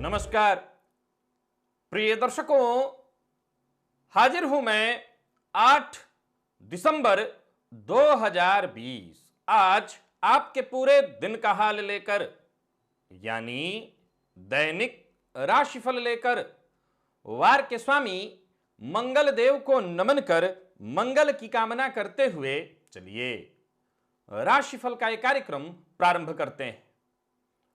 नमस्कार प्रिय दर्शकों, हाजिर हूं मैं 8 दिसंबर 2020 आज आपके पूरे दिन का हाल लेकर, यानी दैनिक राशिफल लेकर। वार के स्वामी मंगल देव को नमन कर मंगल की कामना करते हुए चलिए राशिफल का एक कार्यक्रम प्रारंभ करते हैं।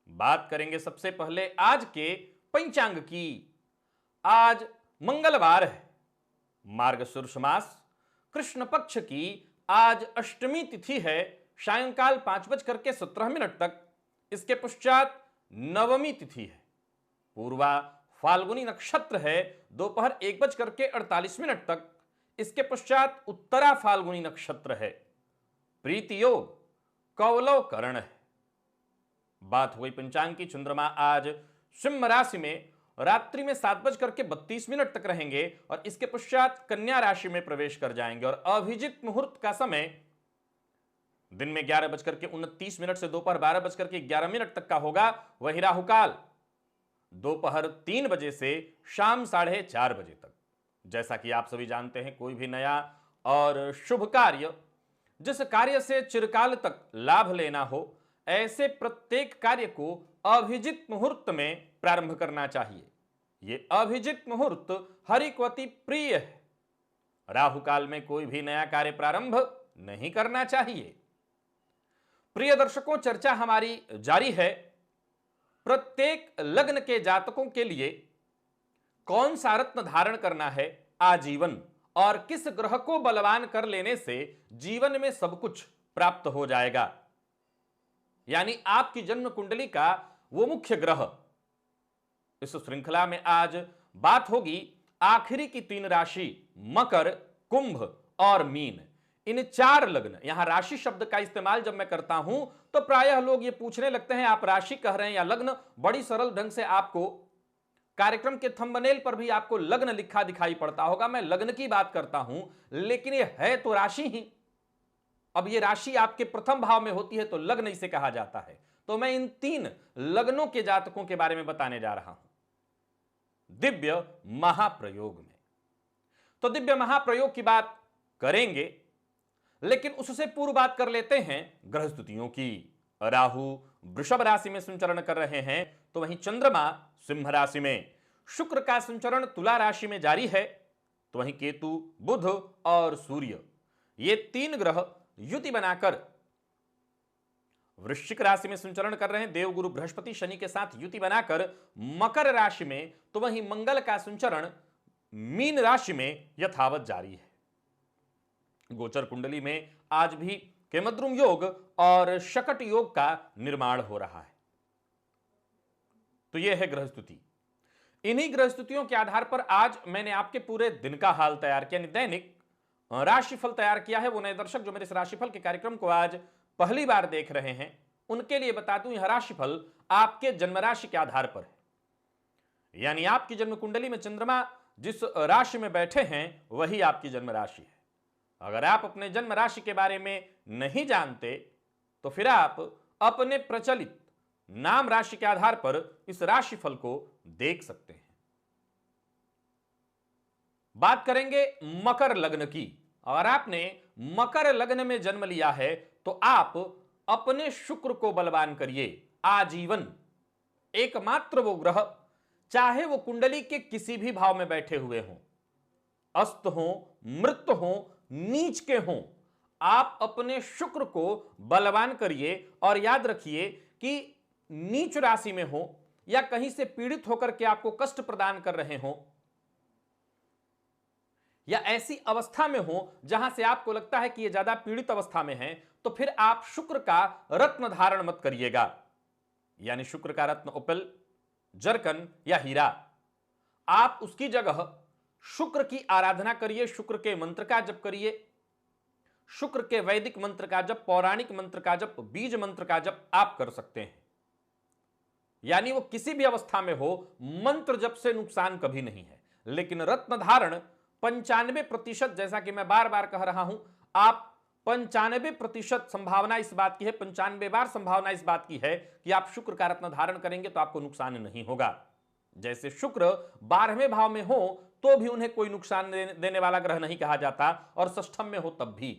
बात करेंगे सबसे पहले आज के पंचांग की। आज मंगलवार है, मार्गशीर्ष मास, कृष्ण पक्ष की आज अष्टमी तिथि है, सायंकाल 5:17 तक। इसके पश्चात नवमी तिथि है, पूर्वा फाल्गुनी नक्षत्र है, दोपहर 1:48 तक। इसके पश्चात उत्तरा फाल्गुनी नक्षत्र है, प्रीति योग कौलव करण है। बात हुई पंचांग की। चंद्रमा आज सिंह राशि में रात्रि में 7:32 तक रहेंगे और इसके पश्चात कन्या राशि में प्रवेश कर जाएंगे और अभिजित मुहूर्त का समय दिन में 11:29 से दोपहर 12:11 तक का होगा। वही राहु काल दोपहर 3 बजे से शाम 4:30 बजे तक। जैसा कि आप सभी जानते हैं, कोई भी नया और शुभ कार्य, जिस कार्य से चिरकाल तक लाभ लेना हो, ऐसे प्रत्येक कार्य को अभिजित मुहूर्त में प्रारंभ करना चाहिए। यह अभिजित मुहूर्त हरि को अति प्रिय है। राहु काल में कोई भी नया कार्य प्रारंभ नहीं करना चाहिए। प्रिय दर्शकों, चर्चा हमारी जारी है। प्रत्येक लग्न के जातकों के लिए कौन सा रत्न धारण करना है आजीवन, और किस ग्रह को बलवान कर लेने से जीवन में सब कुछ प्राप्त हो जाएगा, यानी आपकी जन्म कुंडली का वो मुख्य ग्रह। इस श्रृंखला में आज बात होगी आखिरी की 3 राशि मकर, कुंभ और मीन, इन 4 लग्न। यहां राशि शब्द का इस्तेमाल जब मैं करता हूं तो प्रायः लोग ये पूछने लगते हैं आप राशि कह रहे हैं या लग्न। बड़ी सरल ढंग से आपको कार्यक्रम के थंबनेल पर भी आपको लग्न लिखा दिखाई पड़ता होगा। मैं लग्न की बात करता हूं, लेकिन ये है तो राशि ही। अब ये राशि आपके प्रथम भाव में होती है तो लग्न इसे कहा जाता है। तो मैं इन 3 लग्नों के जातकों के बारे में बताने जा रहा हूं दिव्य महाप्रयोग में। तो दिव्य महाप्रयोग की बात करेंगे, लेकिन उससे पूर्व बात कर लेते हैं ग्रह स्थितियों की। राहु वृषभ राशि में संचरण कर रहे हैं, तो वहीं चंद्रमा सिंह राशि में, शुक्र का संचरण तुला राशि में जारी है, तो वहीं केतु, बुध और सूर्य, ये 3 ग्रह युति बनाकर वृश्चिक राशि में संचरण कर रहे हैं। देवगुरु बृहस्पति शनि के साथ युति बनाकर मकर राशि में, तो वहीं मंगल का संचरण मीन राशि में यथावत जारी है। गोचर कुंडली में आज भी केमद्रुम योग और शकट योग का निर्माण हो रहा है। तो यह है ग्रह स्थिति। इन्हीं ग्रह स्थितियों के आधार पर आज मैंने आपके पूरे दिन का हाल तैयार किया, दैनिक राशिफल तैयार किया है। वो नए दर्शक जो मेरे इस राशिफल के कार्यक्रम को आज पहली बार देख रहे हैं, उनके लिए बता दूं, यह राशिफल आपके जन्म राशि के आधार पर है, यानी आपकी जन्म कुंडली में चंद्रमा जिस राशि में बैठे हैं वही आपकी जन्म राशि है। अगर आप अपने जन्म राशि के बारे में नहीं जानते तो फिर आप अपने प्रचलित नाम राशि के आधार पर इस राशिफल को देख सकते हैं। बात करेंगे मकर लग्न की। अगर आपने मकर लग्न में जन्म लिया है तो आप अपने शुक्र को बलवान करिए आजीवन। एकमात्र वो ग्रह, चाहे वो कुंडली के किसी भी भाव में बैठे हुए हों, अस्त हों, मृत हों, नीच के हों, आप अपने शुक्र को बलवान करिए। और याद रखिए कि नीच राशि में हो या कहीं से पीड़ित होकर के आपको कष्ट प्रदान कर रहे हों, या ऐसी अवस्था में हो जहां से आपको लगता है कि यह ज्यादा पीड़ित अवस्था में है, तो फिर आप शुक्र का रत्न धारण मत करिएगा, यानी शुक्र का रत्न उपल, जरकन या हीरा। आप उसकी जगह शुक्र की आराधना करिए, शुक्र के मंत्र का जप करिए, शुक्र के वैदिक मंत्र का जप, पौराणिक मंत्र का जप, बीज मंत्र का जप आप कर सकते हैं। यानी वो किसी भी अवस्था में हो, मंत्र जप से नुकसान कभी नहीं है। लेकिन रत्न धारण 95%, जैसा कि मैं बार बार कह रहा हूं, आप 95% संभावना इस बात की है, 95 बार संभावना इस बात की है कि आप शुक्र का रत्न धारण करेंगे तो आपको नुकसान नहीं होगा। जैसे शुक्र 12वें भाव में हो तो भी उन्हें कोई नुकसान देने वाला ग्रह नहीं कहा जाता, और षष्ठम में हो तब भी।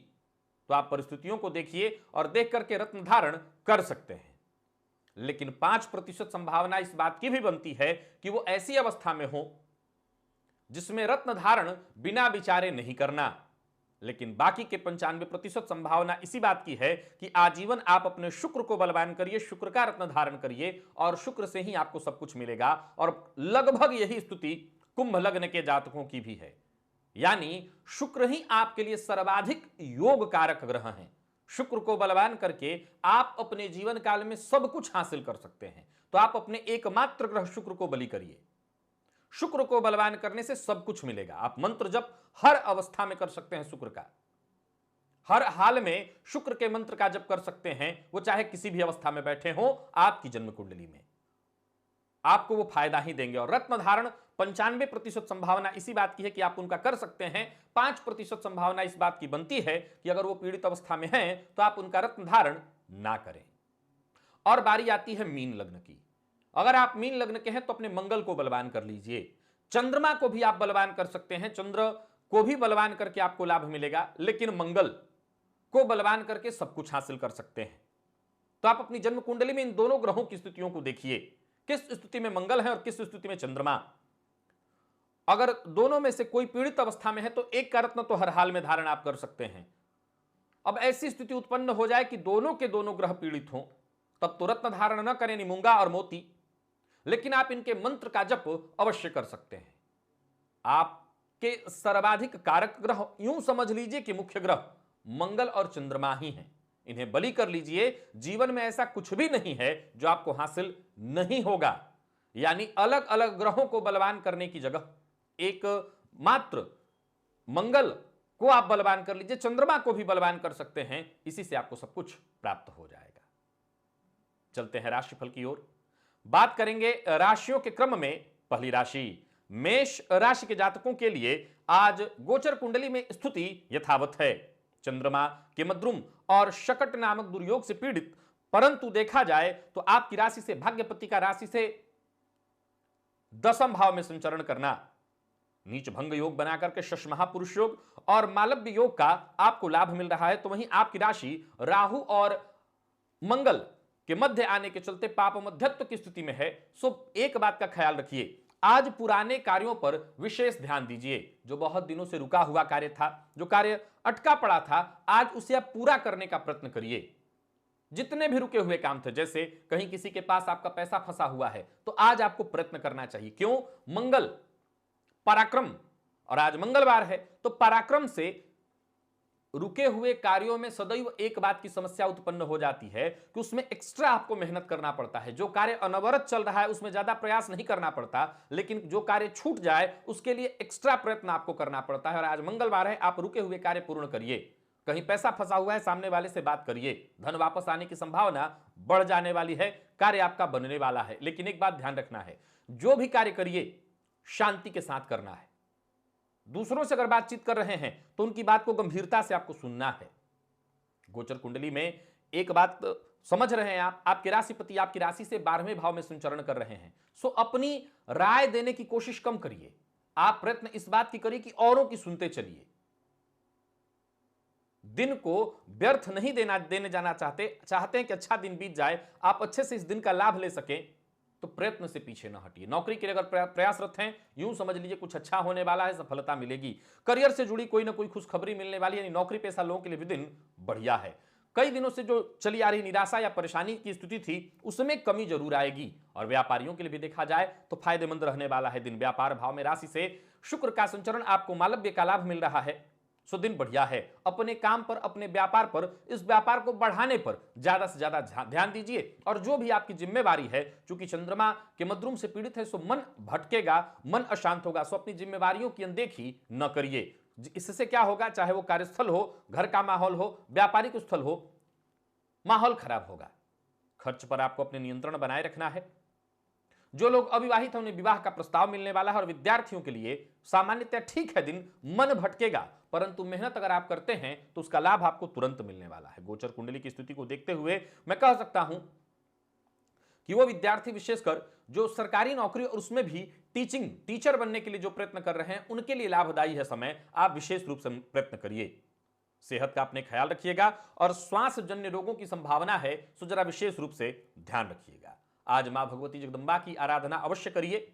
तो आप परिस्थितियों को देखिए और देख करके रत्न धारण कर सकते हैं। लेकिन 5% संभावना इस बात की भी बनती है कि वो ऐसी अवस्था में हो जिसमें रत्न धारण बिना विचारे नहीं करना। लेकिन बाकी के 95% संभावना इसी बात की है कि आजीवन आप अपने शुक्र को बलवान करिए, शुक्र का रत्न धारण करिए, और शुक्र से ही आपको सब कुछ मिलेगा। और लगभग यही स्थिति कुंभ लग्न के जातकों की भी है। यानी शुक्र ही आपके लिए सर्वाधिक योग कारक ग्रह हैं। शुक्र को बलवान करके आप अपने जीवन काल में सब कुछ हासिल कर सकते हैं। तो आप अपने एकमात्र ग्रह शुक्र को बलि करिए। शुक्र को बलवान करने से सब कुछ मिलेगा। आप मंत्र जप हर अवस्था में कर सकते हैं, शुक्र का हर हाल में शुक्र के मंत्र का जप कर सकते हैं, वो चाहे किसी भी अवस्था में बैठे हो आपकी जन्म कुंडली में, आपको वो फायदा ही देंगे। और रत्न धारण 95% संभावना इसी बात की है कि आप उनका कर सकते हैं। 5% संभावना इस बात की बनती है कि अगर वो पीड़ित अवस्था में हैं तो आप उनका रत्न धारण ना करें। और बारी आती है मीन लग्न की। अगर आप मीन लग्न के हैं तो अपने मंगल को बलवान कर लीजिए। चंद्रमा को भी आप बलवान कर सकते हैं, चंद्र को भी बलवान करके आपको लाभ मिलेगा, लेकिन मंगल को बलवान करके सब कुछ हासिल कर सकते हैं। तो आप अपनी जन्म कुंडली में इन दोनों ग्रहों की स्थितियों को देखिए, किस स्थिति में मंगल है और किस स्थिति में चंद्रमा। अगर दोनों में से कोई पीड़ित अवस्था में है तो एक का रत्न तो हर हाल में धारण आप कर सकते हैं। अब ऐसी स्थिति उत्पन्न हो जाए कि दोनों के दोनों ग्रह पीड़ित हों, तब तो रत्न धारण न करें, मूंगा और मोती, लेकिन आप इनके मंत्र का जप अवश्य कर सकते हैं। आपके सर्वाधिक कारक ग्रह यूं समझ लीजिए कि मुख्य ग्रह मंगल और चंद्रमा ही हैं। इन्हें बलि कर लीजिए। जीवन में ऐसा कुछ भी नहीं है जो आपको हासिल नहीं होगा। यानी अलग अलग ग्रहों को बलवान करने की जगह एक मात्र मंगल को आप बलवान कर लीजिए, चंद्रमा को भी बलवान कर सकते हैं, इसी से आपको सब कुछ प्राप्त हो जाएगा। चलते हैं राशिफल की ओर। बात करेंगे राशियों के क्रम में। पहली राशि मेष राशि के जातकों के लिए आज गोचर कुंडली में स्थिति यथावत है। चंद्रमा के मद्रुम और शकट नामक दुर्योग से पीड़ित, परंतु देखा जाए तो आपकी राशि से भाग्यपति का राशि से 10वें भाव में संचरण करना, नीच भंग योग बनाकर के शश महापुरुष योग और मालव्य योग का आपको लाभ मिल रहा है। तो वहीं आपकी राशि राहु और मंगल के मध्य आने के चलते पाप मध्यत्व की स्थिति में है। सो एक बात का ख्याल रखिए, आज पुराने कार्यों पर विशेष ध्यान दीजिए। जो बहुत दिनों से रुका हुआ कार्य था, जो कार्य अटका पड़ा था, आज उसे आप पूरा करने का प्रयत्न करिए। जितने भी रुके हुए काम थे, जैसे कहीं किसी के पास आपका पैसा फंसा हुआ है, तो आज आपको प्रयत्न करना चाहिए। क्यों? मंगल पराक्रम, और आज मंगलवार है, तो पराक्रम से रुके हुए कार्यों में सदैव एक बात की समस्या उत्पन्न हो जाती है कि उसमें एक्स्ट्रा आपको मेहनत करना पड़ता है। जो कार्य अनवरत चल रहा है उसमें ज्यादा प्रयास नहीं करना पड़ता, लेकिन जो कार्य छूट जाए उसके लिए एक्स्ट्रा प्रयत्न आपको करना पड़ता है। और आज मंगलवार है, आप रुके हुए कार्य पूर्ण करिए। कहीं पैसा फंसा हुआ है, सामने वाले से बात करिए, धन वापस आने की संभावना बढ़ जाने वाली है, कार्य आपका बनने वाला है। लेकिन एक बात ध्यान रखना है, जो भी कार्य करिए शांति के साथ करना है। दूसरों से अगर बातचीत कर रहे हैं तो उनकी बात को गंभीरता से आपको सुनना है। गोचर कुंडली में एक बात समझ रहे हैं आप, आपके राशिपति आपकी राशि से 12वें भाव में संचरण कर रहे हैं। सो अपनी राय देने की कोशिश कम करिए। आप प्रयत्न इस बात की करिए कि औरों की सुनते चलिए। दिन को व्यर्थ नहीं देने जाना चाहते हैं कि अच्छा दिन बीत जाए, आप अच्छे से इस दिन का लाभ ले सकें, तो प्रयत्न से पीछे न हटिए। नौकरी के लिए अगर प्रयासरत हैं, यूं समझ लीजिए कुछ अच्छा होने वाला है, सफलता मिलेगी। करियर से जुड़ी कोई ना कोई खुशखबरी मिलने वाली है, यानी नौकरी पेशा लोगों के लिए भी दिन बढ़िया है। कई दिनों से जो चली आ रही निराशा या परेशानी की स्थिति थी, उसमें कमी जरूर आएगी। और व्यापारियों के लिए भी देखा जाए तो फायदेमंद रहने वाला है दिन। व्यापार भाव में राशि से शुक्र का संचरण, आपको मालव्य का लाभ मिल रहा है, सो दिन बढ़िया है। अपने काम पर, अपने व्यापार पर, इस व्यापार को बढ़ाने पर ज्यादा से ज्यादा ध्यान दीजिए। और जो भी आपकी जिम्मेवारी है, चूंकि चंद्रमा के मद्रुम से पीड़ित है, सो मन भटकेगा, मन अशांत होगा, सो अपनी जिम्मेवारियों की अनदेखी न करिए। इससे क्या होगा, चाहे वो कार्यस्थल हो, घर का माहौल हो, व्यापारिक स्थल हो, माहौल खराब होगा। खर्च पर आपको अपने नियंत्रण बनाए रखना है। जो लोग अविवाहित हैं उन्हें विवाह का प्रस्ताव मिलने वाला है। और विद्यार्थियों के लिए सामान्यतः ठीक है दिन, मन भटकेगा, परंतु मेहनत अगर आप करते हैं तो उसका लाभ आपको तुरंत मिलने वाला है। गोचर कुंडली की स्थिति को देखते हुए मैं कह सकता हूं कि वो विद्यार्थी विशेषकर जो सरकारी नौकरी और उसमें भी टीचर बनने के लिए जो प्रयत्न कर रहे हैं उनके लिए लाभदायी है समय। आप विशेष रूप से प्रयत्न करिए। सेहत का अपने ख्याल रखिएगा और श्वास जन्य रोगों की संभावना है तो जरा विशेष रूप से ध्यान रखिएगा। आज मां भगवती जगदंबा की आराधना अवश्य करिए।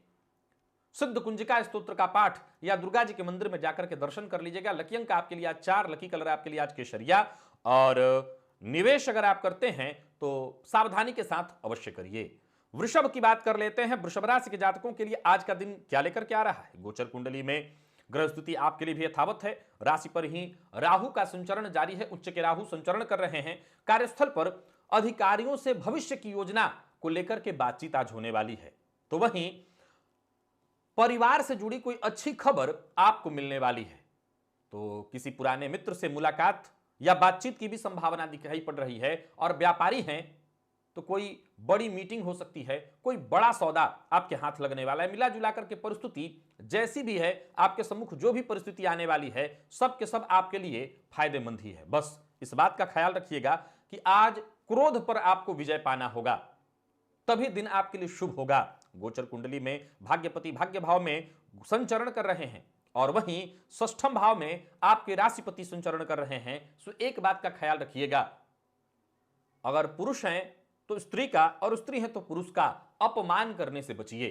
सिद्ध कुंजिका स्तोत्र का पाठ या दुर्गा जी के मंदिर में जाकर के दर्शन कर लीजिएगा। लकी अंक आपके लिए आज 4, लकी कलर आपके लिए आज केसरिया, और निवेश अगर आप करते हैं तो सावधानी के साथ अवश्य करिए। वृषभ की बात कर लेते हैं। वृषभ राशि के जातकों के लिए आज का दिन क्या लेकर के आ रहा है? गोचर कुंडली में ग्रह स्थिति आपके लिए भी यथावत है। राशि पर ही राहु का संचरण जारी है। उच्च के राहु संचरण कर रहे हैं। कार्यस्थल पर अधिकारियों से भविष्य की योजना को लेकर के बातचीत आज होने वाली है। तो वहीं परिवार से जुड़ी कोई अच्छी खबर आपको मिलने वाली है। तो किसी पुराने मित्र से मुलाकात या बातचीत की भी संभावना दिखाई पड़ रही है। और व्यापारी हैं तो कोई बड़ी मीटिंग हो सकती है, कोई बड़ा सौदा आपके हाथ लगने वाला है। मिला जुला करके परिस्थिति जैसी भी है, आपके सम्मुख जो भी परिस्थिति आने वाली है, सब के सब आपके लिए फायदेमंद ही है। बस इस बात का ख्याल रखिएगा कि आज क्रोध पर आपको विजय पाना होगा, तभी दिन आपके लिए शुभ होगा। गोचर कुंडली में भाग्यपति भाग्य भाव में संचरण कर रहे हैं और वहीं षष्ठम भाव में आपके राशिपति संचरण कर रहे हैं। सो एक बात का ख्याल रखिएगा, अगर पुरुष हैं तो स्त्री का, और स्त्री है तो पुरुष का अपमान करने से बचिए।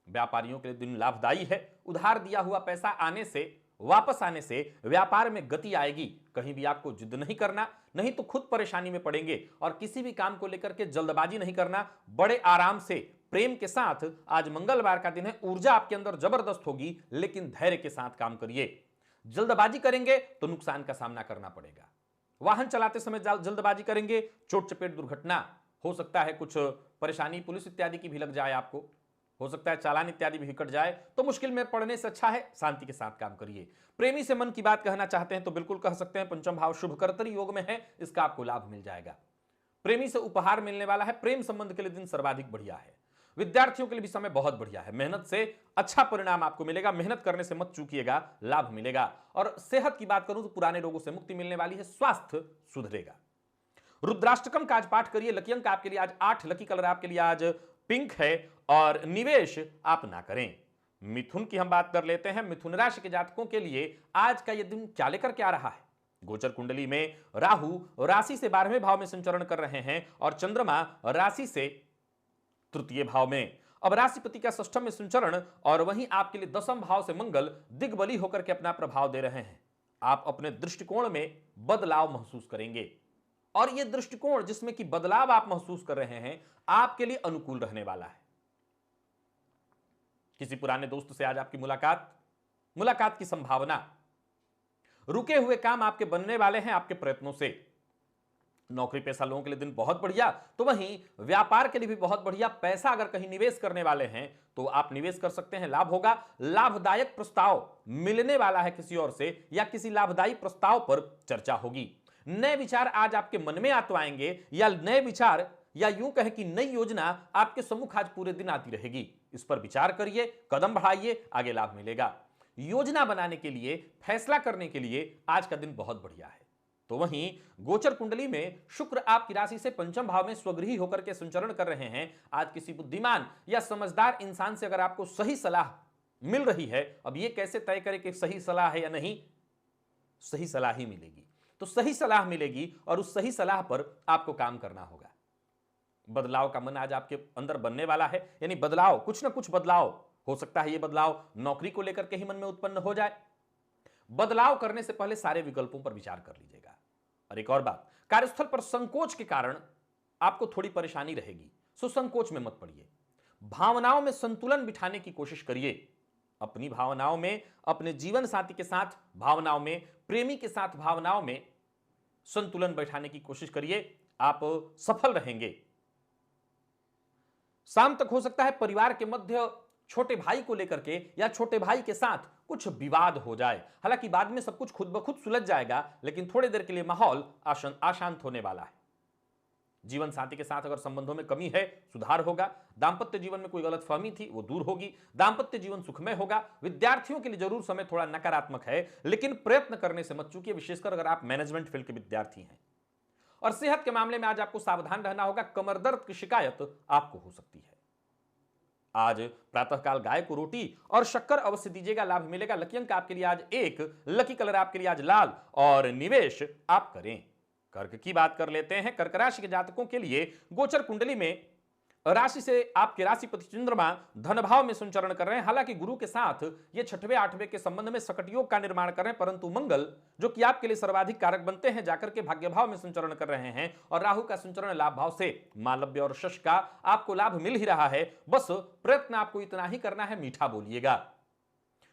व्यापारियों के लिए दिन लाभदायी है। उधार दिया हुआ पैसा आने से, वापस आने से व्यापार में गति आएगी। कहीं भी आपको जिद नहीं करना, नहीं तो खुद परेशानी में पड़ेंगे। और किसी भी काम को लेकर के जल्दबाजी नहीं करना, बड़े आराम से प्रेम के साथ। आज मंगलवार का दिन है, ऊर्जा आपके अंदर जबरदस्त होगी, लेकिन धैर्य के साथ काम करिए। जल्दबाजी करेंगे तो नुकसान का सामना करना पड़ेगा। वाहन चलाते समय जल्दबाजी करेंगे, चोट चपेट दुर्घटना हो सकता है, कुछ परेशानी पुलिस इत्यादि की भी लग जाए, आपको हो सकता है चालान इत्यादि भी कट जाए। तो मुश्किल में पड़ने से अच्छा है शांति के साथ काम करिए। प्रेमी से मन की बात कहना चाहते हैं तो बिल्कुल कह सकते हैं। पंचम भाव शुभ कर्तरी योग में है, इसका आपको लाभ मिल जाएगा। प्रेमी से उपहार मिलने वाला है। प्रेम संबंध के लिए दिन सर्वाधिक बढ़िया है। विद्यार्थियों के लिए भी समय बहुत बढ़िया है। मेहनत से अच्छा परिणाम आपको मिलेगा। मेहनत करने से मत चूकिएगा, लाभ मिलेगा। और सेहत की बात करूं तो पुराने रोगों से मुक्ति मिलने वाली है, स्वास्थ्य सुधरेगा। रुद्राष्टकम का आज पाठ करिए। लकी अंक आपके लिए आज 8, लकी कलर आपके लिए आज पिंक है, और निवेश आप ना करें। मिथुन की हम बात कर लेते हैं। मिथुन राशि के जातकों के लिए आज का यह दिन क्या लेकर के आ रहा है? गोचर कुंडली में राहु राशि से 12वें भाव में संचरण कर रहे हैं और चंद्रमा राशि से तृतीय भाव में। अब राशिपति का षष्ठम में संचरण, और वहीं आपके लिए 10वें भाव से मंगल दिग्बली होकर के अपना प्रभाव दे रहे हैं। आप अपने दृष्टिकोण में बदलाव महसूस करेंगे, और यह दृष्टिकोण जिसमें कि बदलाव आप महसूस कर रहे हैं आपके लिए अनुकूल रहने वाला है। किसी पुराने दोस्त से आज आपकी मुलाकात की संभावना। रुके हुए काम आपके बनने वाले हैं आपके प्रयत्नों से। नौकरी पेशा लोगों के लिए दिन बहुत बढ़िया, तो वहीं व्यापार के लिए भी बहुत बढ़िया। पैसा अगर कहीं निवेश करने वाले हैं तो आप निवेश कर सकते हैं, लाभ होगा। लाभदायक प्रस्ताव मिलने वाला है किसी और से, या किसी लाभदायी प्रस्ताव पर चर्चा होगी। नए विचार आज आपके मन में तो आएंगे, या नए विचार, या यूं कहें कि नई योजना आपके सम्मुख आज पूरे दिन आती रहेगी। इस पर विचार करिए, कदम बढ़ाइए, आगे लाभ मिलेगा। योजना बनाने के लिए, फैसला करने के लिए आज का दिन बहुत बढ़िया है। तो वहीं गोचर कुंडली में शुक्र आपकी राशि से पंचम भाव में स्वगृही होकर के संचरण कर रहे हैं। आज किसी बुद्धिमान या समझदार इंसान से अगर आपको सही सलाह मिल रही है, अब ये कैसे तय करें कि सही सलाह है या नहीं, सही सलाह ही मिलेगी। तो सही सलाह मिलेगी और उस सही सलाह पर आपको काम करना होगा। बदलाव का मन आज आपके अंदर बनने वाला है, यानी बदलाव, कुछ ना कुछ बदलाव हो सकता है। यह बदलाव नौकरी को लेकर के ही मन में उत्पन्न हो जाए। बदलाव करने से पहले सारे विकल्पों पर विचार कर लीजिएगा। और एक और बात, कार्यस्थल पर संकोच के कारण आपको थोड़ी परेशानी रहेगी, सो संकोच में मत पड़िए। भावनाओं में संतुलन बिठाने की कोशिश करिए। अपनी भावनाओं में, अपने जीवन साथी के साथ भावनाओं में, प्रेमी के साथ भावनाओं में संतुलन बैठाने की कोशिश करिए, आप सफल रहेंगे। शाम तक हो सकता है परिवार के मध्य छोटे भाई को लेकर के या छोटे भाई के साथ कुछ विवाद हो जाए। हालांकि बाद में सब कुछ खुद ब खुद सुलझ जाएगा, लेकिन थोड़ी देर के लिए माहौल अशांत होने वाला है। जीवन साथी के साथ अगर संबंधों में कमी है, सुधार होगा। दांपत्य जीवन में कोई गलतफहमी थी, वो दूर होगी। दांपत्य जीवन सुखमय होगा। विद्यार्थियों के लिए जरूर समय थोड़ा नकारात्मक है, लेकिन प्रयत्न करने से मत चूकिए, विशेषकर अगर आप मैनेजमेंट फील्ड के विद्यार्थी हैं। और सेहत के मामले में आज आपको सावधान रहना होगा, कमर दर्द की शिकायत आपको हो सकती है। आज प्रातःकाल गाय को रोटी और शक्कर अवश्य दीजिएगा, लाभ मिलेगा। लकी अंक आपके लिए आज 1, लकी कलर आपके लिए आज लाल और निवेश आप करें। कर्क की बात कर लेते हैं। कर्क राशि के जातकों के लिए गोचर कुंडली में राशि से आपके राशिपति चंद्रमा धन भाव में संचरण कर रहे हैं। हालांकि गुरु के साथ ये 6वें 8वें के संबंध में सकट योग का निर्माण कर रहे हैं, परंतु मंगल जो कि आपके लिए सर्वाधिक कारक बनते हैं जाकर के भाग्य भाव में संचरण कर रहे हैं, और राहु का संचरण लाभ भाव से मालव्य और शश का आपको लाभ मिल ही रहा है। बस प्रयत्न आपको इतना ही करना है, मीठा बोलिएगा।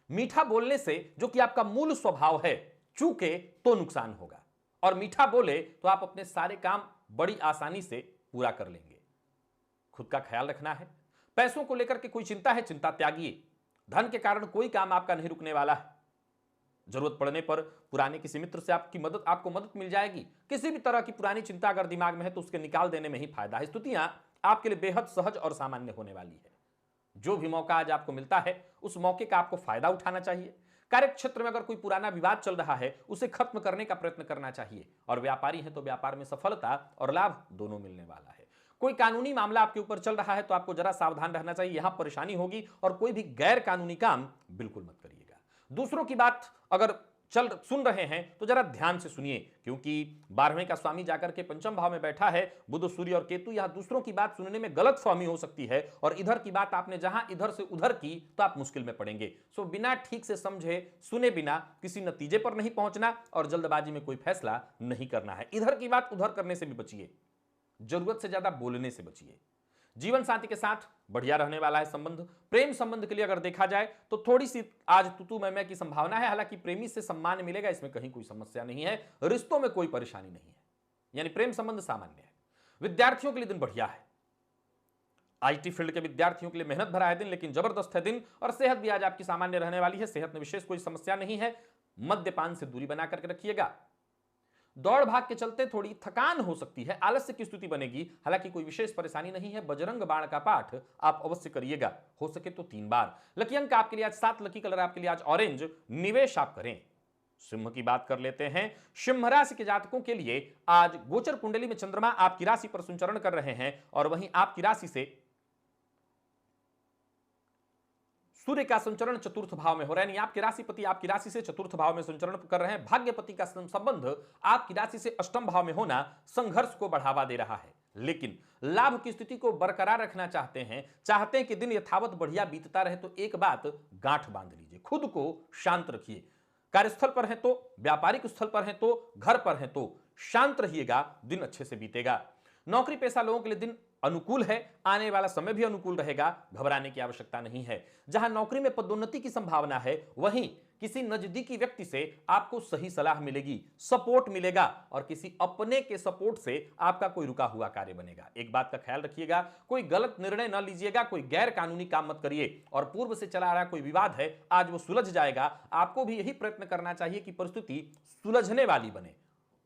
मीठा बोलने से जो कि आपका मूल स्वभाव है, चूके तो नुकसान होगा, और मीठा बोले तो आप अपने सारे काम बड़ी आसानी से पूरा कर लेंगे। खुद का ख्याल रखना है। पैसों को लेकर के कोई चिंता है, चिंता त्यागिए। धन के कारण कोई काम आपका नहीं रुकने वाला है। जरूरत पड़ने पर पुराने किसी मित्र से आपको मदद मिल जाएगी। किसी भी तरह की पुरानी चिंता अगर दिमाग में है तो उसके निकाल देने में ही फायदा है। स्थितियां आपके लिए बेहद सहज और सामान्य होने वाली है। जो भी मौका आज आपको मिलता है उस मौके का आपको फायदा उठाना चाहिए। कार्य क्षेत्र में अगर कोई पुराना विवाद चल रहा है उसे खत्म करने का प्रयत्न करना चाहिए, और व्यापारी है तो व्यापार में सफलता और लाभ दोनों मिलने वाला है। कोई कानूनी मामला आपके ऊपर चल रहा है तो आपको जरा सावधान रहना चाहिए, यहां परेशानी होगी, और कोई भी गैर कानूनी काम बिल्कुल मत करिएगा। दूसरों की बात अगर सुन रहे हैं तो जरा ध्यान से सुनिए, क्योंकि 12वें का स्वामी जाकर के पंचम भाव में बैठा है, बुध सूर्य और केतु। यहां दूसरों की बात सुनने में गलत फहमी हो सकती है, और इधर की बात आपने जहां इधर से उधर की तो आप मुश्किल में पड़ेंगे। सो बिना ठीक से समझे सुने बिना किसी नतीजे पर नहीं पहुंचना, और जल्दबाजी में कोई फैसला नहीं करना है। इधर की बात उधर करने से भी बचिए, जरूरत से ज्यादा बोलने से बचिए। जीवन साथी के साथ बढ़िया रहने वाला है संबंध। प्रेम संबंध के लिए अगर देखा जाए तो थोड़ी सी आज तुतु मैमे की संभावना है, हालांकि प्रेमी से सम्मान मिलेगा, इसमें कहीं कोई समस्या नहीं है। रिश्तों में कोई परेशानी नहीं है, यानी प्रेम संबंध सामान्य है। विद्यार्थियों के लिए दिन बढ़िया है। आईटी फील्ड के विद्यार्थियों के लिए मेहनत भरा है दिन, लेकिन जबरदस्त है दिन, और सेहत भी आज आपकी सामान्य रहने वाली है। सेहत में विशेष कोई समस्या नहीं है। मद्यपान से दूरी बना करके रखिएगा। दौड़ भाग के चलते थोड़ी थकान हो सकती है, आलस्य की स्थिति बनेगी, हालांकि कोई विशेष परेशानी नहीं है। बजरंग बाण का पाठ आप अवश्य करिएगा, हो सके तो 3 बार। लकी अंक आपके लिए आज 7, लकी कलर आपके लिए आज ऑरेंज, निवेश आप करें। सिंह की बात कर लेते हैं। सिंह राशि के जातकों के लिए आज गोचर कुंडली में चंद्रमा आपकी राशि पर संचरण कर रहे हैं, और वहीं आपकी राशि से सूर्य का संचरण चतुर्थ भाव में हो रहा है, यानी आपके राशिपति आपकी राशि से चतुर्थ भाव में संचरण कर रहे हैं। भाग्यपति का संबंध आपकी राशि से अष्टम भाव में होना संघर्ष को बढ़ावा दे रहा है, लेकिन लाभ की स्थिति को बरकरार रखना चाहते हैं कि दिन यथावत बढ़िया बीतता रहे, तो एक बात गांठ बांध लीजिए, खुद को शांत रखिए। कार्यस्थल पर है तो, व्यापारिक स्थल पर है तो, घर पर है तो शांत रहिएगा, दिन अच्छे से बीतेगा। नौकरी पेशा लोगों के लिए दिन अनुकूल है, आने वाला समय भी अनुकूल रहेगा, घबराने की आवश्यकता नहीं है। जहां नौकरी में पदोन्नति की संभावना है, वहीं किसी नजदीकी व्यक्ति से आपको सही सलाह मिलेगी, सपोर्ट मिलेगा, और किसी अपने के सपोर्ट से आपका कोई रुका हुआ कार्य बनेगा। एक बात का ख्याल रखिएगा, कोई गलत निर्णय न लीजिएगा, कोई गैर कानूनी काम मत करिए, और पूर्व से चला आ रहा कोई विवाद है आज वो सुलझ जाएगा। आपको भी यही प्रयत्न करना चाहिए कि परिस्थिति सुलझने वाली बने,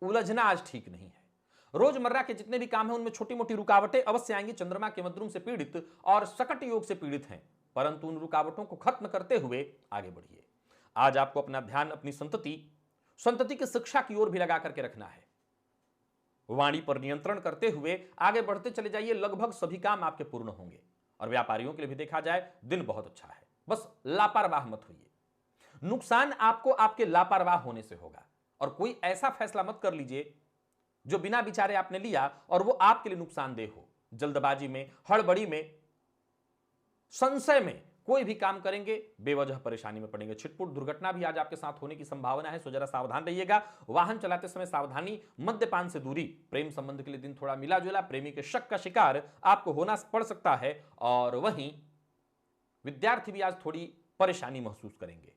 उलझना आज ठीक नहीं है। रोजमर्रा के जितने भी काम हैं उनमें छोटी मोटी रुकावटें अवश्य आएंगी। चंद्रमा के मद्रुम से पीड़ित और सकट योग से पीड़ित हैं, परंतु उन रुकावटों को खत्म करते हुए आगे बढ़िए। आज आपको अपना ध्यान अपनी संतति की शिक्षा की ओर भी लगा करके रखना है। वाणी पर नियंत्रण करते हुए आगे बढ़ते चले जाइए, लगभग सभी काम आपके पूर्ण होंगे। और व्यापारियों के लिए भी देखा जाए दिन बहुत अच्छा है, बस लापरवाह मत होइए। नुकसान आपको आपके लापरवाह होने से होगा, और कोई ऐसा फैसला मत कर लीजिए जो बिना विचारे आपने लिया और वो आपके लिए नुकसानदेह हो। जल्दबाजी में, हड़बड़ी में, संशय में कोई भी काम करेंगे, बेवजह परेशानी में पड़ेंगे। छिटपुट दुर्घटना भी आज आपके साथ होने की संभावना है, सो जरा सावधान रहिएगा। वाहन चलाते समय सावधानी, मद्यपान से दूरी। प्रेम संबंध के लिए दिन थोड़ा मिला जुला, प्रेमी के शक का शिकार आपको होना पड़ सकता है, और वहीं विद्यार्थी भी आज थोड़ी परेशानी महसूस करेंगे।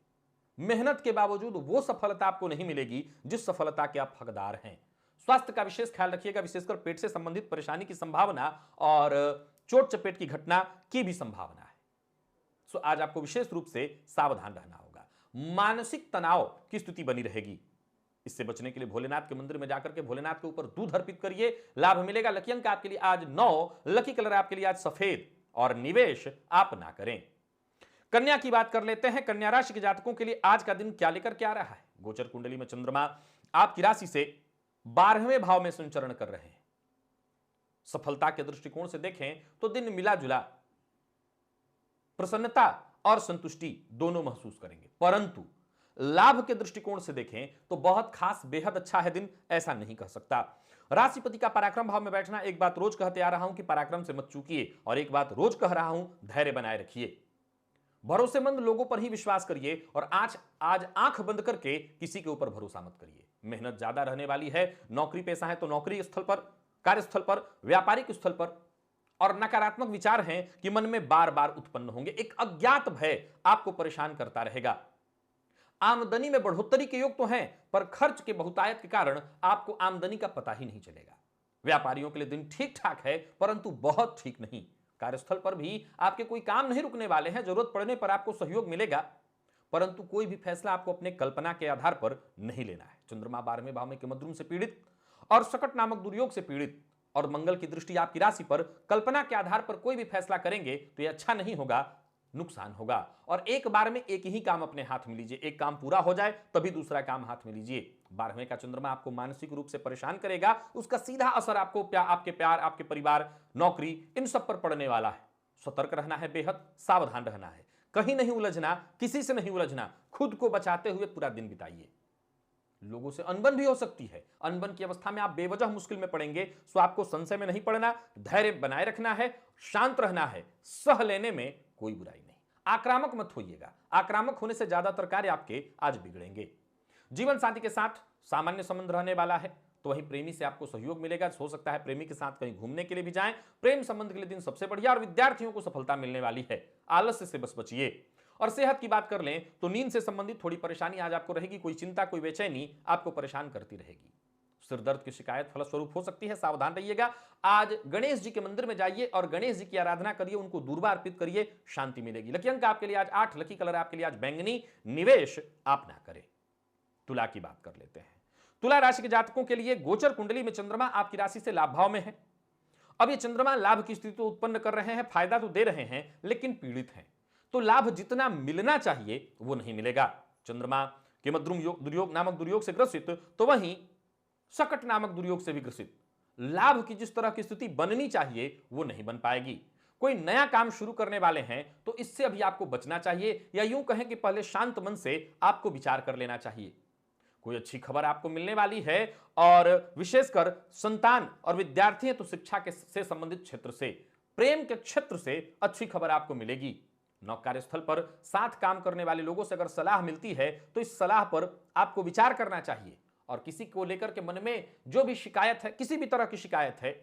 मेहनत के बावजूद वो सफलता आपको नहीं मिलेगी जिस सफलता के आप हकदार हैं। स्वास्थ्य का विशेष ख्याल रखिएगा, विशेषकर पेट से संबंधित परेशानी की संभावना और चोट चपेट की घटना की भी संभावना है। सो आज आपको विशेष रूप से सावधान रहना होगा। मानसिक तनाव की स्थिति बनी रहेगी, इससे बचने के लिए भोलेनाथ के मंदिर में जाकर के भोलेनाथ के ऊपर दूध अर्पित करिए, लाभ मिलेगा। लकी अंक आपके लिए आज 9, लकी कलर आपके लिए आज सफेद, और निवेश आप ना करें। कन्या की बात कर लेते हैं। कन्या राशि के जातकों के लिए आज का दिन क्या लेकर के आ रहा है। गोचर कुंडली में चंद्रमा आपकी राशि से 12वें भाव में संचरण कर रहे हैं। सफलता के दृष्टिकोण से देखें तो दिन मिला जुला, प्रसन्नता और संतुष्टि दोनों महसूस करेंगे। परंतु लाभ के दृष्टिकोण से देखें तो बहुत खास, बेहद अच्छा है दिन, ऐसा नहीं कह सकता। राशिपति का पराक्रम भाव में बैठना, एक बात रोज कहते आ रहा हूं कि पराक्रम से मत चूकिए, और एक बात रोज कह रहा हूं, धैर्य बनाए रखिए, भरोसेमंद लोगों पर ही विश्वास करिए, और आज आंख बंद करके किसी के ऊपर भरोसा मत करिए। मेहनत ज्यादा रहने वाली है। नौकरी पेशा है तो नौकरी स्थल पर, कार्यस्थल पर, व्यापारिक स्थल पर, और नकारात्मक विचार हैं कि मन में बार बार उत्पन्न होंगे। एक अज्ञात भय आपको परेशान करता रहेगा। आमदनी में बढ़ोतरी के योग तो हैं, पर खर्च के बहुतायत के कारण आपको आमदनी का पता ही नहीं चलेगा। व्यापारियों के लिए दिन ठीक ठाक है, परंतु बहुत ठीक नहीं। कार्यस्थल पर भी आपके कोई काम नहीं रुकने वाले हैं, जरूरत पड़ने पर आपको सहयोग मिलेगा, परंतु कोई भी फैसला आपको अपने कल्पना के आधार पर नहीं लेना है। चंद्रमा 12वें भाव में किमद्रुम से पीड़ित और सकट नामक दुर्योग से पीड़ित, और मंगल की दृष्टि आपकी राशि पर, कल्पना के आधार पर कोई भी फैसला करेंगे तो यह अच्छा नहीं होगा, नुकसान होगा। और एक बार में एक ही काम अपने हाथ में लीजिए, एक काम पूरा हो जाए तभी दूसरा काम हाथ में लीजिए। 12वें का चंद्रमा आपको मानसिक रूप से परेशान करेगा, उसका सीधा असर आपको आपके प्यार, आपके परिवार, नौकरी, इन सब पर पड़ने वाला है। सतर्क रहना है, बेहद सावधान रहना है, कहीं नहीं उलझना, किसी से नहीं उलझना, खुद को बचाते हुए पूरा दिन बिताइए। लोगों से अनबन भी हो सकती है, अनबन की अवस्था में आप बेवजह मुश्किल में पड़ेंगे, सो आपको संशय में नहीं पड़ना, धैर्य बनाए रखना है, शांत रहना है, सह लेने में कोई बुराई नहीं। आक्रामक मत होइएगा, आक्रामक होने से ज्यादातर कार्य आपके आज बिगड़ेंगे। जीवन साथी के साथ सामान्य संबंध रहने वाला है, तो वहीं प्रेमी से आपको सहयोग मिलेगा। हो सकता है प्रेमी के साथ कहीं घूमने के लिए भी जाएं। प्रेम संबंध के लिए दिन सबसे बढ़िया, और विद्यार्थियों को सफलता मिलने वाली है। आलस्य से बस बचिए। और सेहत की बात कर लें तो नींद से संबंधित थोड़ी परेशानी आज आपको रहेगी, कोई चिंता, कोई बेचैनी आपको परेशान करती रहेगी। सिर दर्द की शिकायत फलस्वरूप हो सकती है, सावधान रहिएगा। आज गणेश जी के मंदिर में जाइए और गणेश जी की आराधना करिए, उनको दूर्वा अर्पित करिए, शांति मिलेगी। लकी अंक आपके लिए आज 8, लकी कलर आपके लिए आज बैंगनी। निवेश आप ना करें। तुला की बात कर लेते हैं। तुला राशि के जातकों के लिए गोचर कुंडली में चंद्रमा आपकी राशि से लाभ भाव में है। अब ये चंद्रमा लाभ की स्थिति तो उत्पन्न कर रहे हैं, फायदा तो दे रहे हैं, लेकिन पीड़ित हैं, तो लाभ जितना मिलना चाहिए वो नहीं मिलेगा। चंद्रमा किमद्रुम दुर्योग नामक दुर्योग से ग्रसित, तो वहीं सकट नामक दुर्योग से भी ग्रसित। लाभ की जिस तरह की स्थिति बननी चाहिए वो नहीं बन पाएगी। कोई नया काम शुरू करने वाले हैं तो इससे अभी आपको बचना चाहिए, या यूं कहें कि पहले शांत मन से आपको विचार कर लेना चाहिए। कोई अच्छी खबर आपको मिलने वाली है, और विशेषकर संतान और विद्यार्थी हैं तो शिक्षा के से संबंधित क्षेत्र से, प्रेम के क्षेत्र से अच्छी खबर आपको मिलेगी। कार्यस्थल पर साथ काम करने वाले लोगों से अगर सलाह मिलती है तो इस सलाह पर आपको विचार करना चाहिए, और किसी को लेकर के मन में जो भी शिकायत है, किसी भी तरह की शिकायत है,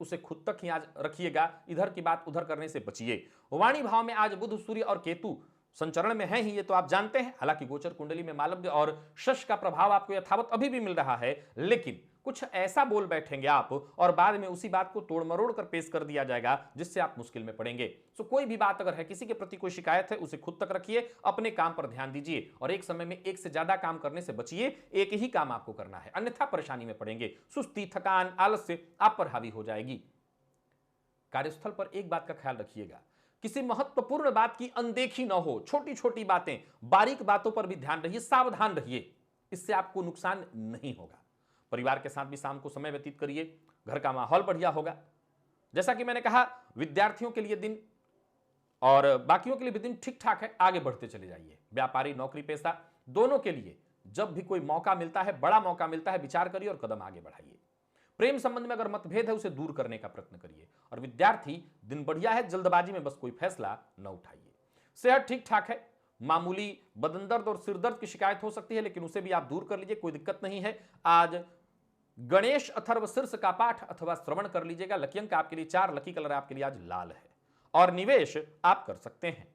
उसे खुद तक ही आज रखिएगा, इधर की बात उधर करने से बचिए। वाणी भाव में आज बुध, सूर्य और केतु संचरण में है ही, ये तो आप जानते हैं। हालांकि गोचर कुंडली में मालव्य और शश का प्रभाव आपको यथावत अभी भी मिल रहा है, लेकिन कुछ ऐसा बोल बैठेंगे आप और बाद में उसी बात को तोड़ मरोड़ कर पेश कर दिया जाएगा, जिससे आप मुश्किल में पड़ेंगे। सो कोई भी बात अगर है, किसी के प्रति कोई शिकायत है, उसे खुद तक रखिए, अपने काम पर ध्यान दीजिए, और एक समय में एक से ज्यादा काम करने से बचिए। एक ही काम आपको करना है, अन्यथा परेशानी में पड़ेंगे। सुस्ती, थकान, आलस्य आप पर हावी हो जाएगी। कार्यस्थल पर एक बात का ख्याल रखिएगा, किसी महत्वपूर्ण बात की अनदेखी न हो। छोटी छोटी बातें, बारीक बातों पर भी ध्यान रहिए, सावधान रहिए, इससे आपको नुकसान नहीं होगा। परिवार के साथ भी शाम को समय व्यतीत करिए, घर का माहौल बढ़िया होगा। जैसा कि मैंने कहा, विद्यार्थियों के लिए दिन और बाकियों के लिए भी दिन ठीक ठाक है, आगे बढ़ते चले जाइए। व्यापारी, नौकरी पेशा दोनों के लिए जब भी कोई मौका मिलता है, बड़ा मौका मिलता है, विचार करिए और कदम आगे बढ़ाइए। प्रेम संबंध में अगर मतभेद है उसे दूर करने का प्रयत्न करिए। और विद्यार्थी, दिन बढ़िया है, जल्दबाजी में बस कोई फैसला न उठाइए। सेहत ठीक ठाक है, मामूली बदन दर्द और सिर दर्द की शिकायत हो सकती है, लेकिन उसे भी आप दूर कर लीजिए, कोई दिक्कत नहीं है। आज गणेश अथर्व शीर्ष का पाठ अथवा श्रवण कर लीजिएगा। लकी अंक आपके लिए 4, लकी कलर आपके लिए आज लाल है, और निवेश आप कर सकते हैं।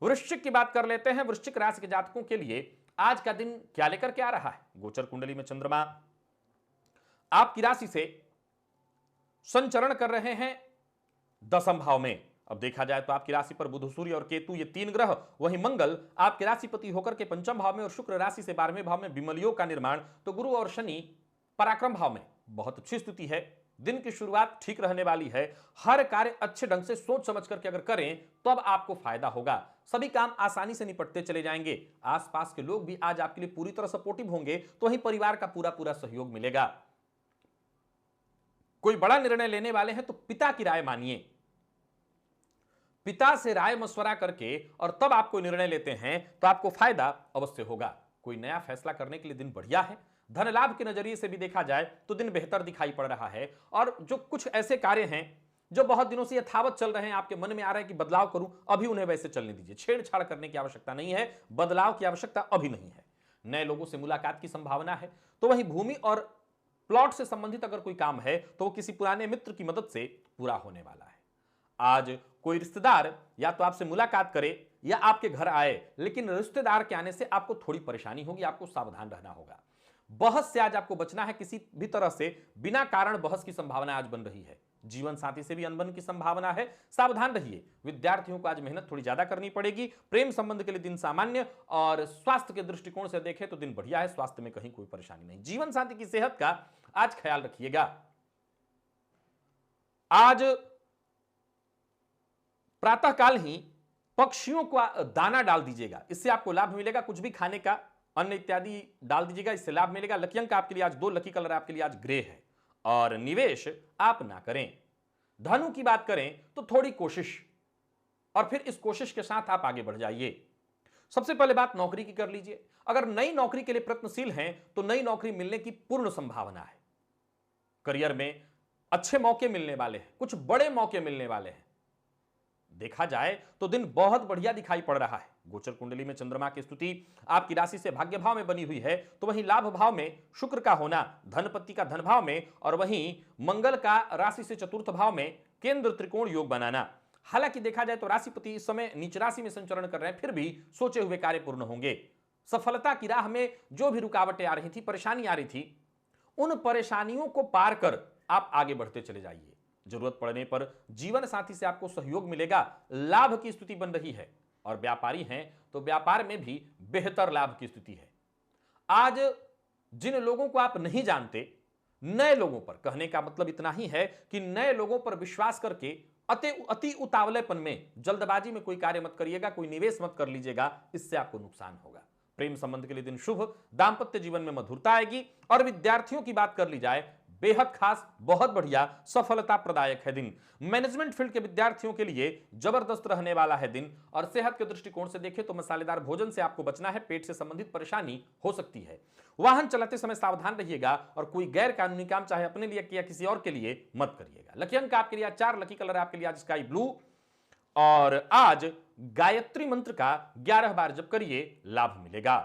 वृश्चिक की बात कर लेते हैं। वृश्चिक राशि के जातकों के लिए आज का दिन क्या लेकर के आ रहा है? गोचर कुंडली में चंद्रमा आपकी राशि से संचरण कर रहे हैं 10वें भाव में। अब देखा जाए तो आपकी राशि पर बुध, सूर्य और केतु, ये 3 ग्रह, वहीं मंगल आपके राशिपति होकर के 5वें भाव में, और शुक्र राशि से 12वें भाव में विमल योग का निर्माण, तो गुरु और शनि पराक्रम भाव में। बहुत अच्छी स्थिति है, दिन की शुरुआत ठीक रहने वाली है। हर कार्य अच्छे ढंग से सोच समझ करके अगर करें तो अब आपको फायदा होगा। सभी काम आसानी से निपटते चले जाएंगे। आसपास के लोग भी आज आपके लिए पूरी तरह सपोर्टिव होंगे, तो वहीं परिवार का पूरा पूरा सहयोग मिलेगा। कोई बड़ा निर्णय लेने वाले हैं तो पिता की राय मानिए, पिता से राय मशवरा करके और तब आप कोई निर्णय लेते हैं तो आपको फायदा अवश्य होगा। कोई नया फैसला करने के लिए दिन बढ़िया है। धन लाभ के नजरिए से भी देखा जाए तो दिन बेहतर दिखाई पड़ रहा है। और जो कुछ ऐसे कार्य हैं जो बहुत दिनों से यथावत चल रहे हैं, आपके मन में आ रहा है कि बदलाव करूं, अभी उन्हें वैसे चलने दीजिए। छेड़छाड़ करने की आवश्यकता नहीं है, बदलाव की आवश्यकता अभी नहीं है। नए लोगों से मुलाकात की संभावना है। तो वहीं भूमि और प्लॉट से संबंधित अगर कोई काम है तो वो किसी पुराने मित्र की मदद से पूरा होने वाला है। आज कोई रिश्तेदार या तो आपसे मुलाकात करे या आपके घर आए, लेकिन रिश्तेदार के आने से आपको थोड़ी परेशानी होगी, आपको सावधान रहना होगा। बहस से आज आपको बचना है। किसी भी तरह से बिना कारण बहस की संभावना आज बन रही है। जीवन साथी से भी अनबन की संभावना है, सावधान रहिए। विद्यार्थियों को आज मेहनत थोड़ी ज्यादा करनी पड़ेगी। प्रेम संबंध के लिए दिन सामान्य, और स्वास्थ्य के दृष्टिकोण से देखें तो दिन बढ़िया है। स्वास्थ्य में कहीं कोई परेशानी नहीं। जीवन साथी की सेहत का आज ख्याल रखिएगा। आज प्रातःकाल ही पक्षियों को दाना डाल दीजिएगा, इससे आपको लाभ मिलेगा। कुछ भी खाने का अन्न इत्यादि डाल दीजिएगा, इससे लाभ मिलेगा। लकी अंक आपके लिए आज 2, लकी कलर आपके लिए आज ग्रे है। और निवेश आप ना करें। धनु की बात करें तो थोड़ी कोशिश, और फिर इस कोशिश के साथ आप आगे बढ़ जाइए। सबसे पहले बात नौकरी की कर लीजिए। अगर नई नौकरी के लिए प्रयत्नशील हैं तो नई नौकरी मिलने की पूर्ण संभावना है। करियर में अच्छे मौके मिलने वाले हैं, कुछ बड़े मौके मिलने वाले हैं। देखा जाए तो दिन बहुत बढ़िया दिखाई पड़ रहा है। गोचर कुंडली में चंद्रमा की स्थिति आपकी राशि से भाग्य भाव में बनी हुई है, तो वहीं लाभ भाव में शुक्र का होना, धनपति का धन भाव में, और वहीं मंगल का राशि से चतुर्थ भाव में केंद्र त्रिकोण योग बनाना। हालांकि देखा जाए तो राशिपति इस समय नीच राशि में संचरण कर रहे हैं, फिर भी सोचे हुए कार्य पूर्ण होंगे। सफलता की राह में जो भी रुकावटें आ रही थी, परेशानी आ रही थी, उन परेशानियों को पार कर आप आगे बढ़ते चले जाइए। जरूरत पड़ने पर जीवन साथी से आपको सहयोग मिलेगा। लाभ की स्थिति बन रही है, और व्यापारी हैं तो व्यापार में भी बेहतर लाभ की स्थिति है। आज जिन लोगों को आप नहीं जानते, नए लोगों पर, कहने का मतलब इतना ही है कि नए लोगों पर विश्वास करके अति उतावलेपन में, जल्दबाजी में कोई कार्य मत करिएगा, कोई निवेश मत कर लीजिएगा, इससे आपको नुकसान होगा। प्रेम संबंध के लिए दिन शुभ, दांपत्य जीवन में मधुरता आएगी। और विद्यार्थियों की बात कर ली जाए, बेहद खास, बहुत बढ़िया, सफलता प्रदायक है दिन। मैनेजमेंट फील्ड के विद्यार्थियों के लिए जबरदस्त रहने वाला है दिन। और सेहत के दृष्टिकोण से देखें तो मसालेदार भोजन से आपको बचना है, पेट से संबंधित परेशानी हो सकती है। वाहन चलाते समय सावधान रहिएगा, और कोई गैर कानूनी काम चाहे अपने लिए या किसी और के लिए मत करिएगा। लकी अंक आपके लिए 4, लकी कलर आपके लिए आज स्काई ब्लू। और आज गायत्री मंत्र का 11 बार जप करिए, लाभ मिलेगा।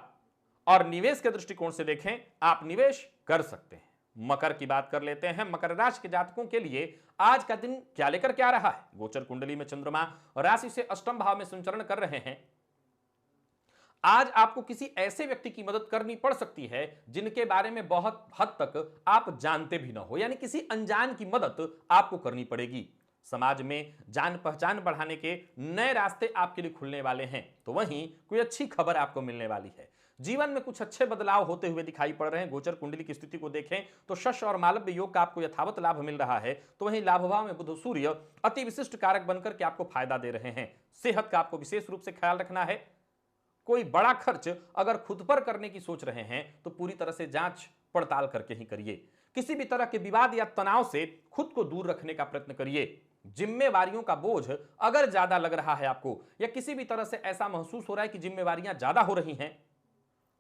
और निवेश के दृष्टिकोण से देखें, आप निवेश कर सकते हैं। मकर की बात कर लेते हैं। मकर राशि के जातकों के लिए आज का दिन क्या लेकर के आ रहा है? गोचर कुंडली में चंद्रमा राशि से अष्टम भाव में संचरण कर रहे हैं। आज आपको किसी ऐसे व्यक्ति की मदद करनी पड़ सकती है जिनके बारे में बहुत हद तक आप जानते भी ना हो, यानी किसी अनजान की मदद आपको करनी पड़ेगी। समाज में जान पहचान बढ़ाने के नए रास्ते आपके लिए खुलने वाले हैं। तो वहीं कोई अच्छी खबर आपको मिलने वाली है। जीवन में कुछ अच्छे बदलाव होते हुए दिखाई पड़ रहे हैं। गोचर कुंडली की स्थिति को देखें तो शश और मालव्य योग का आपको यथावत लाभ मिल रहा है। तो वहीं लाभ भाव में बुध सूर्य अति विशिष्ट कारक बनकर के आपको फायदा दे रहे हैं। सेहत का आपको विशेष रूप से ख्याल रखना है। कोई बड़ा खर्च अगर खुद पर करने की सोच रहे हैं तो पूरी तरह से जांच पड़ताल करके ही करिए। किसी भी तरह के विवाद या तनाव से खुद को दूर रखने का प्रयत्न करिए। जिम्मेवारियों का बोझ अगर ज्यादा लग रहा है आपको, या किसी भी तरह से ऐसा महसूस हो रहा है कि जिम्मेवारियां ज्यादा हो रही हैं,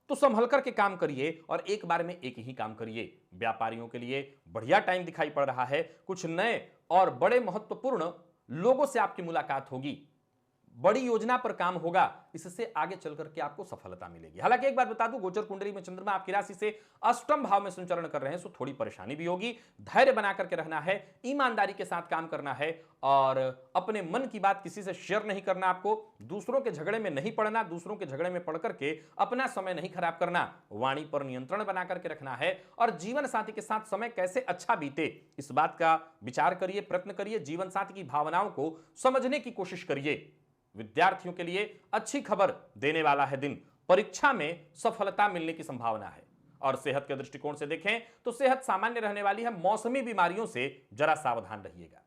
तो संभल करके काम करिए और एक बार में एक ही काम करिए। व्यापारियों के लिए बढ़िया टाइम दिखाई पड़ रहा है। कुछ नए और बड़े महत्वपूर्ण लोगों से आपकी मुलाकात होगी, बड़ी योजना पर काम होगा, इससे आगे चल करके आपको सफलता मिलेगी। हालांकि एक बात बता दूं, गोचर कुंडली में चंद्रमा आपकी राशि से अष्टम भाव में संचरण कर रहे हैं, सो थोड़ी परेशानी भी होगी। धैर्य बना करके रहना है, ईमानदारी के साथ काम करना है, और अपने मन की बात किसी से शेयर नहीं करना। आपको दूसरों के झगड़े में नहीं पड़ना, दूसरों के झगड़े में पड़ करके अपना समय नहीं खराब करना। वाणी पर नियंत्रण बना करके रखना है, और जीवन साथी के साथ समय कैसे अच्छा बीते, इस बात का विचार करिए, प्रयत्न करिए। जीवन साथी की भावनाओं को समझने की कोशिश करिए। विद्यार्थियों के लिए अच्छी खबर देने वाला है दिन। परीक्षा में सफलता मिलने की संभावना है। और सेहत के दृष्टिकोण से देखें तो सेहत सामान्य रहने वाली है। मौसमी बीमारियों से जरा सावधान रहिएगा।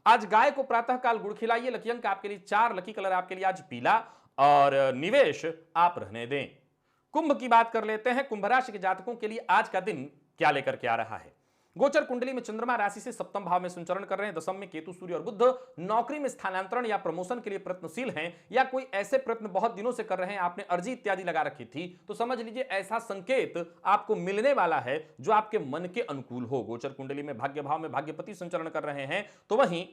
आज गाय को प्रातःकाल गुड़ खिलाइए। लकी अंक आपके लिए 4, लकी कलर आपके लिए आज पीला, और निवेश आप रहने दें। कुंभ की बात कर लेते हैं। कुंभ राशि के जातकों के लिए आज का दिन क्या लेकर के आ रहा है? गोचर कुंडली में चंद्रमा राशि से सप्तम भाव में संचरण कर रहे हैं, दशम में केतु, सूर्य और बुध। नौकरी में स्थानांतरण या प्रमोशन के लिए प्रयत्नशील हैं, या कोई ऐसे प्रयत्न बहुत दिनों से कर रहे हैं, आपने अर्जी इत्यादि लगा रखी थी, तो समझ लीजिए ऐसा संकेत आपको मिलने वाला है जो आपके मन के अनुकूल हो। गोचर कुंडली में भाग्य भाव में भाग्यपति संचरण कर रहे हैं, तो वहीं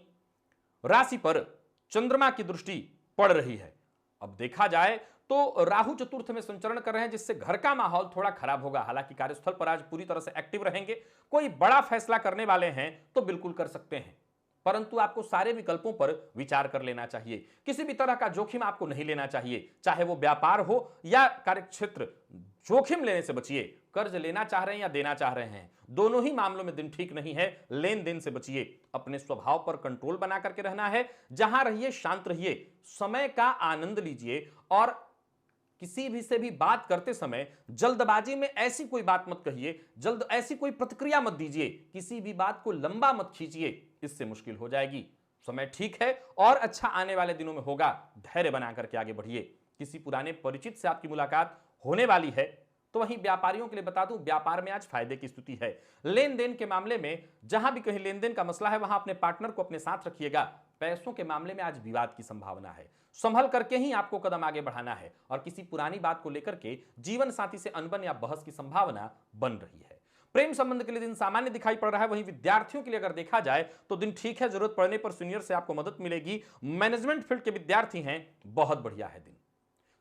राशि पर चंद्रमा की दृष्टि पड़ रही है। अब देखा जाए तो राहु चतुर्थ में संचरण कर रहे हैं, जिससे घर का माहौल थोड़ा खराब होगा। हालांकि कार्यस्थल पर आज पूरी तरह से एक्टिव रहेंगे। कोई बड़ा फैसला करने वाले हैं तो बिल्कुल कर सकते हैं, परंतु आपको सारे विकल्पों पर विचार कर लेना चाहिए। किसी भी तरह का जोखिम आपको नहीं लेना चाहिए, चाहे वो व्यापार हो या कार्यक्षेत्र। जोखिम लेने से बचिए। कर्ज लेना चाह रहे हैं या देना चाह रहे हैं, दोनों ही मामलों में दिन ठीक नहीं है। लेन देन से बचिए। अपने स्वभाव पर कंट्रोल बना करके रहना है। जहां रहिए शांत रहिए, समय का आनंद लीजिए, और किसी भी से भी बात करते समय जल्दबाजी में ऐसी कोई बात मत कहिए, ऐसी कोई प्रतिक्रिया मत दीजिए, किसी भी बात को लंबा मत खींचिए, इससे मुश्किल हो जाएगी। समय ठीक है और अच्छा आने वाले दिनों में होगा। धैर्य बना करके आगे बढ़िए। किसी पुराने परिचित से आपकी मुलाकात होने वाली है। तो वहीं व्यापारियों के लिए बता दूं, व्यापार में आज फायदे की स्थिति है। लेन देन के मामले में जहां भी कहीं लेन देन का मसला है, वहां अपने पार्टनर को अपने साथ रखिएगा। पैसों के मामले में आज विवाद की संभावना है। संभल करके ही आपको कदम आगे बढ़ाना है, और किसी पुरानी बात को लेकर के जीवन साथी से अनबन या बहस की संभावना बन रही है। प्रेम संबंध के लिए दिन सामान्य दिखाई पड़ रहा है। वहीं विद्यार्थियों के लिए अगर देखा जाए तो दिन ठीक है। जरूरत पड़ने पर सीनियर से आपको मदद मिलेगी। मैनेजमेंट फील्ड के विद्यार्थी हैं, बहुत बढ़िया है दिन।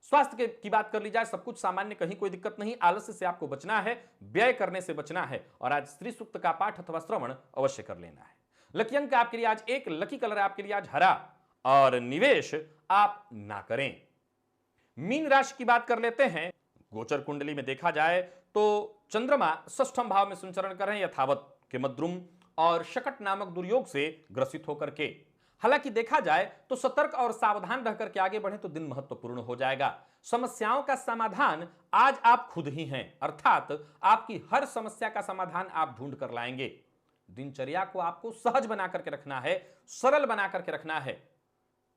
स्वास्थ्य की बात कर ली जाए, सब कुछ सामान्य, कहीं कोई दिक्कत नहीं। आलस्य से आपको बचना है, व्यय करने से बचना है, और आज श्री सूक्त का पाठ अथवा श्रवण अवश्य कर लेना है। लकी अंक आपके लिए आज 1, लकी कलर आपके लिए आज हरा, और निवेश आप ना करें। मीन राशि की बात कर लेते हैं। गोचर कुंडली में देखा जाए तो चंद्रमा षष्ठम भाव में संचरण कर रहे हैं, यथावत के मद्रुम और शकट नामक दुर्योग से ग्रसित होकर के। हालांकि देखा जाए तो सतर्क और सावधान रहकर के आगे बढ़े तो दिन महत्वपूर्ण हो जाएगा। समस्याओं का समाधान आज आप खुद ही हैं, अर्थात आपकी हर समस्या का समाधान आप ढूंढ कर लाएंगे। दिनचर्या को आपको सहज बना करके रखना है, सरल बना करके रखना है।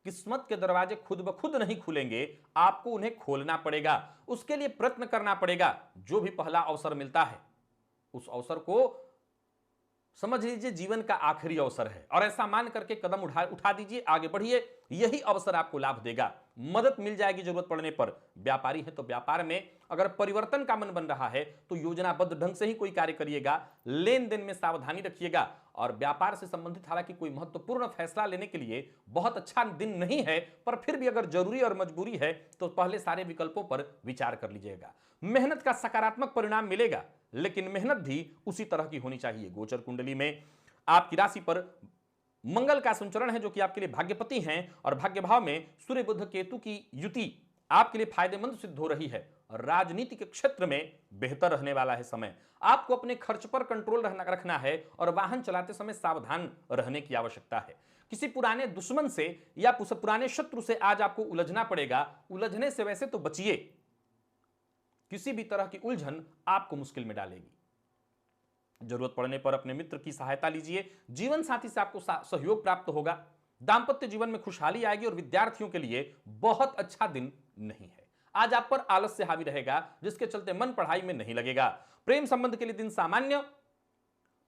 किस्मत के दरवाजे खुद ब खुद नहीं खुलेंगे, आपको उन्हें खोलना पड़ेगा। उसके लिए प्रयत्न करना पड़ेगा। जो भी पहला अवसर मिलता है, उस अवसर को समझ लीजिए जीवन का आखिरी अवसर है, और ऐसा मान करके कदम उठा दीजिए, आगे बढ़िए। यही अवसर आपको लाभ देगा। मदद मिल जाएगी जरूरत पड़ने पर। व्यापारी है तो व्यापार में अगर परिवर्तन का मन बन रहा है तो योजनाबद्ध ढंग से ही कोई कार्य करिएगा। लेन देन में सावधानी रखिएगा, और व्यापार से संबंधित हालांकि कोई महत्वपूर्ण फैसला लेने के लिए बहुत अच्छा दिन नहीं है, पर फिर भी अगर जरूरी और मजबूरी है तो पहले सारे विकल्पों पर विचार कर लीजिएगा। मेहनत का सकारात्मक परिणाम मिलेगा, लेकिन मेहनत भी उसी तरह की होनी चाहिए। गोचर कुंडली में आपकी राशि पर मंगल का संचरण है, जो कि आपके लिए भाग्यपति हैं, और भाग्य भाव में सूर्य बुध केतु की युति आपके लिए फायदेमंद सिद्ध हो रही है। राजनीति के क्षेत्र में बेहतर रहने वाला है समय। आपको अपने खर्च पर कंट्रोल रखना है, और वाहन चलाते समय सावधान रहने की आवश्यकता है। किसी पुराने दुश्मन से या पुराने शत्रु से आज आपको उलझना पड़ेगा। उलझने से वैसे तो बचिए, किसी भी तरह की उलझन आपको मुश्किल में डालेगी। जरूरत पड़ने पर अपने मित्र की सहायता लीजिए। जीवन साथी से आपको सहयोग प्राप्त होगा। दांपत्य जीवन में खुशहाली आएगी, और विद्यार्थियों के लिए बहुत अच्छा दिन नहीं है। आज आप पर आलस्य हावी रहेगा, जिसके चलते मन पढ़ाई में नहीं लगेगा। प्रेम संबंध के लिए दिन सामान्य।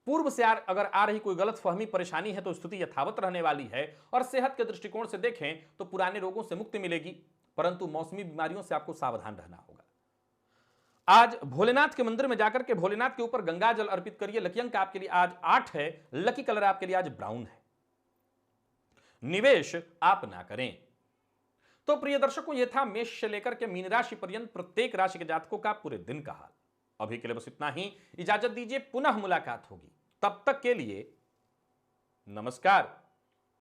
पूर्व से अगर आ रही कोई गलत फहमी परेशानी है तो स्थिति यथावत रहने वाली है, और सेहत के दृष्टिकोण से देखें तो पुराने रोगों से मुक्ति मिलेगी, परंतु मौसमी बीमारियों से आपको सावधान रहना होगा। आज भोलेनाथ के मंदिर में जाकर के भोलेनाथ के ऊपर गंगा जल अर्पित करिए। लकी अंक आपके लिए आज 8 है, लकी कलर आपके लिए आज ब्राउन है। निवेश आप ना करें। तो प्रिय दर्शकों, यह था मेष से लेकर के मीन राशि पर्यंत प्रत्येक राशि के जातकों का पूरे दिन का हाल। अभी के लिए बस इतना ही। इजाजत दीजिए, पुनः मुलाकात होगी। तब तक के लिए नमस्कार।